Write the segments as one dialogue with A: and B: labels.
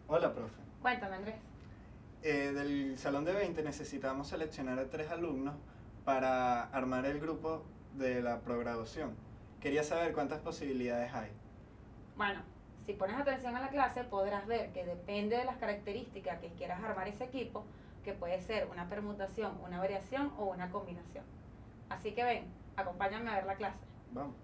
A: Hola, profe.
B: Cuéntame, Andrés.
A: Del salón de 20 necesitamos seleccionar a 3 alumnos para armar el grupo de la programación. Quería saber cuántas posibilidades hay.
B: Bueno, si pones atención a la clase podrás ver que depende de las características que quieras armar ese equipo, que puede ser una permutación, una variación o una combinación. Así que ven, acompáñame a ver la clase.
A: Vamos.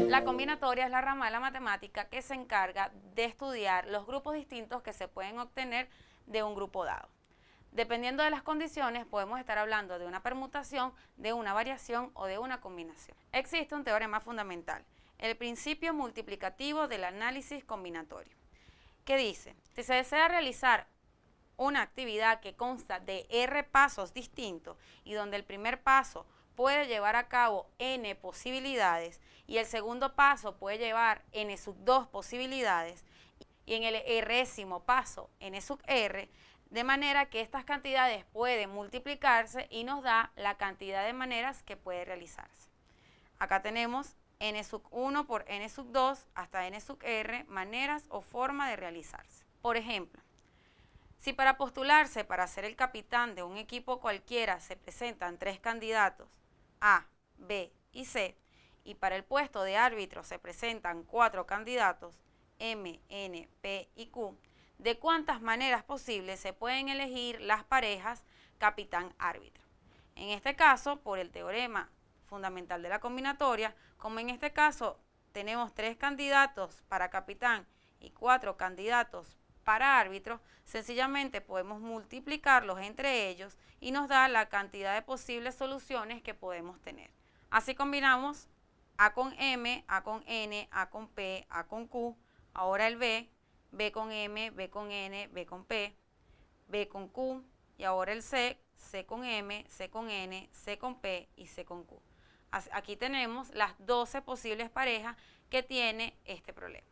B: La combinatoria es la rama de la matemática que se encarga de estudiar los grupos distintos que se pueden obtener de un grupo dado. Dependiendo de las condiciones, podemos estar hablando de una permutación, de una variación o de una combinación. Existe un teorema fundamental, el principio multiplicativo del análisis combinatorio, que dice, si se desea realizar una actividad que consta de R pasos distintos y donde el primer paso puede llevar a cabo n posibilidades y el segundo paso puede llevar n sub 2 posibilidades y en el résimo paso n sub r, de manera que estas cantidades pueden multiplicarse y nos da la cantidad de maneras que puede realizarse. Acá tenemos n sub 1 por n sub 2 hasta n sub r maneras o forma de realizarse. Por ejemplo, si para postularse para ser el capitán de un equipo cualquiera se presentan 3 candidatos, A, B y C, y para el puesto de árbitro se presentan 4 candidatos, M, N, P y Q, ¿de cuántas maneras posibles se pueden elegir las parejas capitán-árbitro? En este caso, por el teorema fundamental de la combinatoria, como en este caso tenemos 3 candidatos para capitán y 4 candidatos para árbitro, sencillamente podemos multiplicarlos entre ellos y nos da la cantidad de posibles soluciones que podemos tener. Así combinamos A con M, A con N, A con P, A con Q, ahora el B, B con M, B con N, B con P, B con Q, y ahora el C, C con M, C con N, C con P y C con Q. Aquí tenemos las 12 posibles parejas que tiene este problema.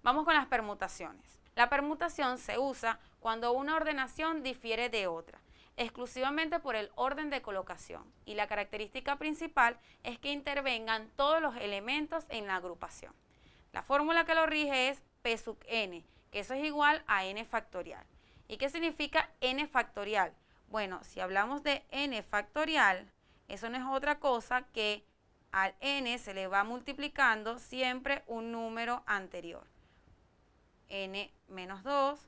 B: Vamos con las permutaciones. La permutación se usa cuando una ordenación difiere de otra, exclusivamente por el orden de colocación, y la característica principal es que intervengan todos los elementos en la agrupación. La fórmula que lo rige es P sub n, que eso es igual a n factorial. ¿Y qué significa n factorial? Bueno, si hablamos de n factorial, eso no es otra cosa que al n se le va multiplicando siempre un número anterior. N menos 2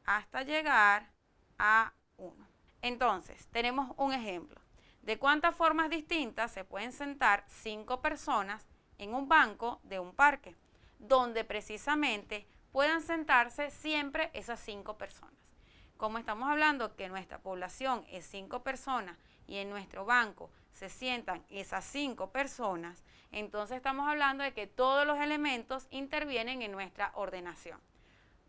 B: hasta llegar a 1. Entonces, tenemos un ejemplo. ¿De cuántas formas distintas se pueden sentar 5 personas en un banco de un parque, donde precisamente puedan sentarse siempre esas 5 personas? Como estamos hablando que nuestra población es 5 personas y en nuestro banco se sientan esas 5 personas, entonces estamos hablando de que todos los elementos intervienen en nuestra ordenación.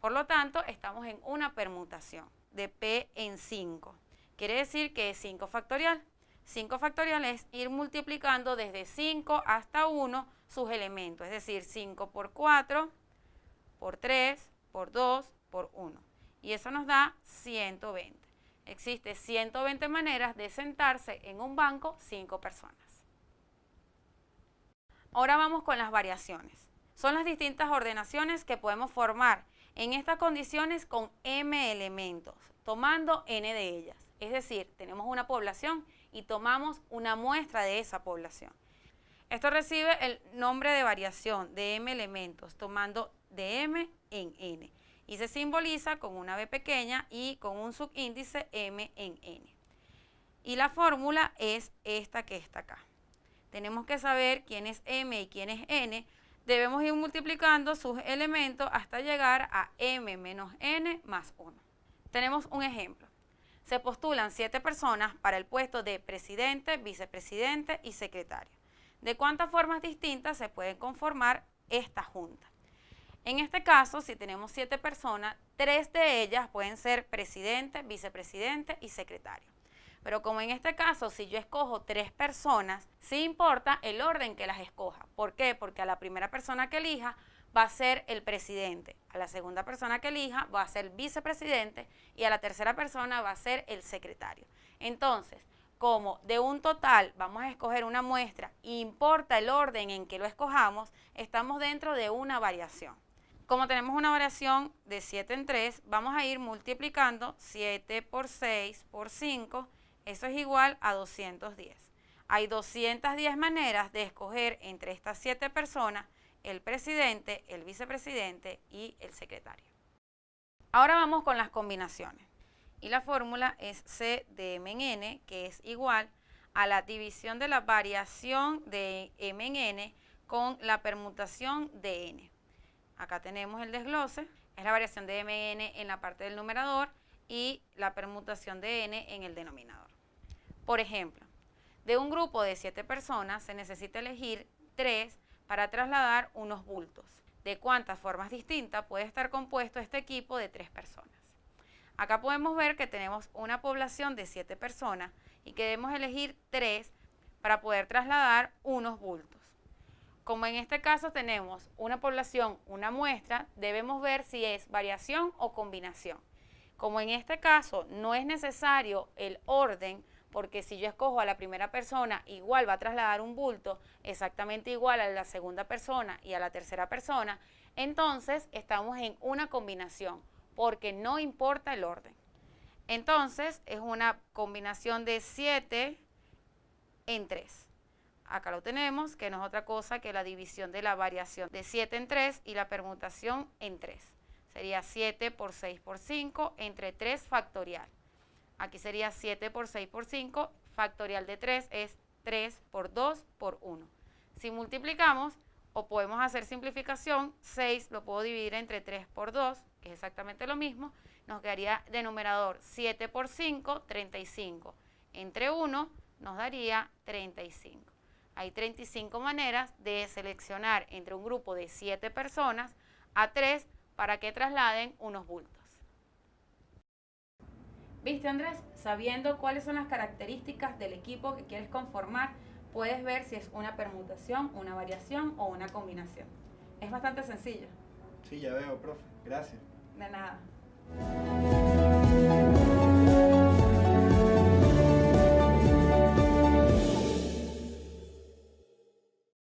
B: Por lo tanto, estamos en una permutación de P en 5. Quiere decir que es 5 factorial. 5 factorial es ir multiplicando desde 5 hasta 1 sus elementos, es decir, 5 por 4, por 3, por 2, por 1. Y eso nos da 120. Existe 120 maneras de sentarse en un banco 5 personas. Ahora vamos con las variaciones. Son las distintas ordenaciones que podemos formar en estas condiciones con m elementos, tomando n de ellas. Es decir, tenemos una población y tomamos una muestra de esa población. Esto recibe el nombre de variación de m elementos, tomando de m en n. Y se simboliza con una b pequeña y con un subíndice m en n. Y la fórmula es esta que está acá. Tenemos que saber quién es m y quién es n. Debemos ir multiplicando sus elementos hasta llegar a m menos n más 1. Tenemos un ejemplo. Se postulan 7 personas para el puesto de presidente, vicepresidente y secretario. ¿De cuántas formas distintas se pueden conformar esta junta? En este caso, si tenemos 7 personas, 3 de ellas pueden ser presidente, vicepresidente y secretario. Pero como en este caso, si yo escojo 3 personas, sí importa el orden que las escoja. ¿Por qué? Porque a la primera persona que elija va a ser el presidente, a la segunda persona que elija va a ser el vicepresidente y a la tercera persona va a ser el secretario. Entonces, como de un total vamos a escoger una muestra, importa el orden en que lo escojamos, estamos dentro de una variación. Como tenemos una variación de 7 en 3, vamos a ir multiplicando 7 por 6 por 5, eso es igual a 210. Hay 210 maneras de escoger entre estas 7 personas el presidente, el vicepresidente y el secretario. Ahora vamos con las combinaciones. Y la fórmula es C de M en N, que es igual a la división de la variación de M en N con la permutación de N. Acá tenemos el desglose, es la variación de M en N en la parte del numerador y la permutación de N en el denominador. Por ejemplo, de un grupo de 7 personas se necesita elegir 3 para trasladar unos bultos. ¿De cuántas formas distintas puede estar compuesto este equipo de 3 personas? Acá podemos ver que tenemos una población de 7 personas y que debemos elegir 3 para poder trasladar unos bultos. Como en este caso tenemos una población, una muestra, debemos ver si es variación o combinación. Como en este caso no es necesario el orden, porque si yo escojo a la primera persona, igual va a trasladar un bulto exactamente igual a la segunda persona y a la tercera persona, entonces estamos en una combinación, porque no importa el orden. Entonces es una combinación de 7 en 3. Acá lo tenemos, que no es otra cosa que la división de la variación de 7 en 3 y la permutación en 3. Sería 7 por 6 por 5 entre 3 factorial. Aquí sería 7 por 6 por 5, factorial de 3 es 3 por 2 por 1. Si multiplicamos, o podemos hacer simplificación, 6 lo puedo dividir entre 3 por 2, que es exactamente lo mismo, nos quedaría de numerador 7 por 5, 35. Entre 1 nos daría 35. Hay 35 maneras de seleccionar entre un grupo de 7 personas a 3 para que trasladen unos bultos. ¿Viste, Andrés? Sabiendo cuáles son las características del equipo que quieres conformar, puedes ver si es una permutación, una variación o una combinación. Es bastante sencillo.
A: Sí, ya veo, profe. Gracias.
B: De nada.